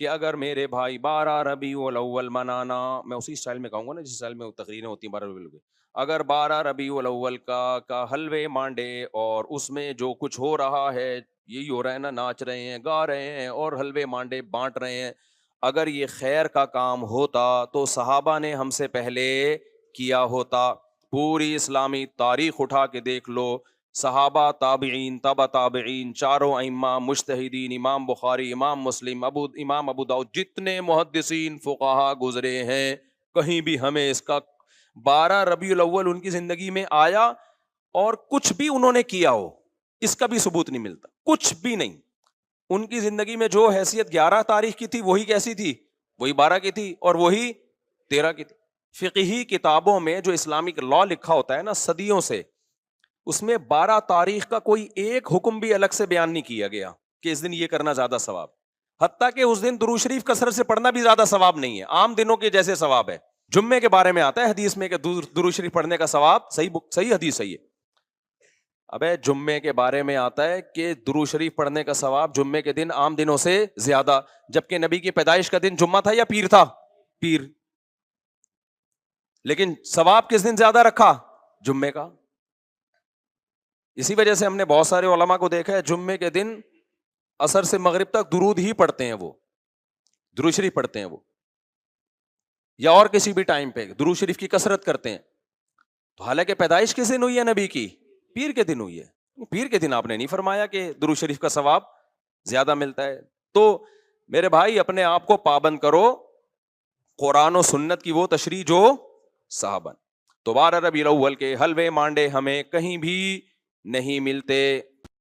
کہ اگر میرے بھائی 12 ربیع الاول منانا، میں اسی اسٹائل میں کہوں گا نا جس اسٹائل میں تقریریں ہوتی ہیں 12 ربیع الاول، اگر 12 ربیع الاول کا حلوے مانڈے اور اس میں جو کچھ ہو رہا ہے، یہی ہو رہا ہے نا، ناچ رہے ہیں، گا رہے ہیں اور حلوے مانڈے بانٹ رہے ہیں، اگر یہ خیر کا کام ہوتا تو صحابہ نے ہم سے پہلے کیا ہوتا. پوری اسلامی تاریخ اٹھا کے دیکھ لو، صحابہ، تابعین، تبع تابعین، چاروں ائمہ مجتہدین، امام بخاری، امام مسلم، امام ابو داؤد، جتنے محدثین فقہا گزرے ہیں، کہیں بھی ہمیں اس کا 12 ربیع الاول ان کی زندگی میں آیا اور کچھ بھی انہوں نے کیا ہو، اس کا بھی ثبوت نہیں ملتا، کچھ بھی نہیں. ان کی زندگی میں جو حیثیت 11 تاریخ کی تھی وہی کیسی تھی، وہی 12 کی تھی اور وہی 13 کی تھی. فقہی کتابوں میں جو اسلامک لا لکھا ہوتا ہے نا صدیوں سے، اس میں 12 تاریخ کا کوئی ایک حکم بھی الگ سے بیان نہیں کیا گیا کہ اس دن یہ کرنا زیادہ ثواب. حتیٰ کہ اس دن درود شریف کثرت سے پڑھنا بھی زیادہ ثواب نہیں ہے، عام دنوں کے جیسے ثواب ہے. جمعے کے بارے میں آتا ہے حدیث میں کہ درود شریف پڑھنے کا ثواب، صحیح حدیث صحیح ہے. ابے جمعے کے بارے میں آتا ہے کہ درود شریف پڑھنے کا ثواب جمعے کے دن عام دنوں سے زیادہ، جبکہ نبی کی پیدائش کا دن جمعہ تھا یا پیر تھا؟ پیر. لیکن ثواب کس دن زیادہ رکھا؟ جمعے کا. اسی وجہ سے ہم نے بہت سارے علماء کو دیکھا ہے جمعے کے دن عصر سے مغرب تک درود ہی پڑھتے ہیں، وہ درود شریف پڑھتے ہیں وہ، یا اور کسی بھی ٹائم پہ درود شریف کی کثرت کرتے ہیں. تو حالانکہ پیدائش کس دن ہوئی ہے نبی کی؟ پیر کے دن ہوئی ہے. پیر کے دن آپ نے نہیں فرمایا کہ درود شریف کا ثواب زیادہ ملتا ہے. تو میرے بھائی اپنے آپ کو پابند کرو قرآن و سنت کی وہ تشریح جو صحابہ. تو 12 ربیع الاول کے حلوے مانڈے ہمیں کہیں بھی نہیں ملتے.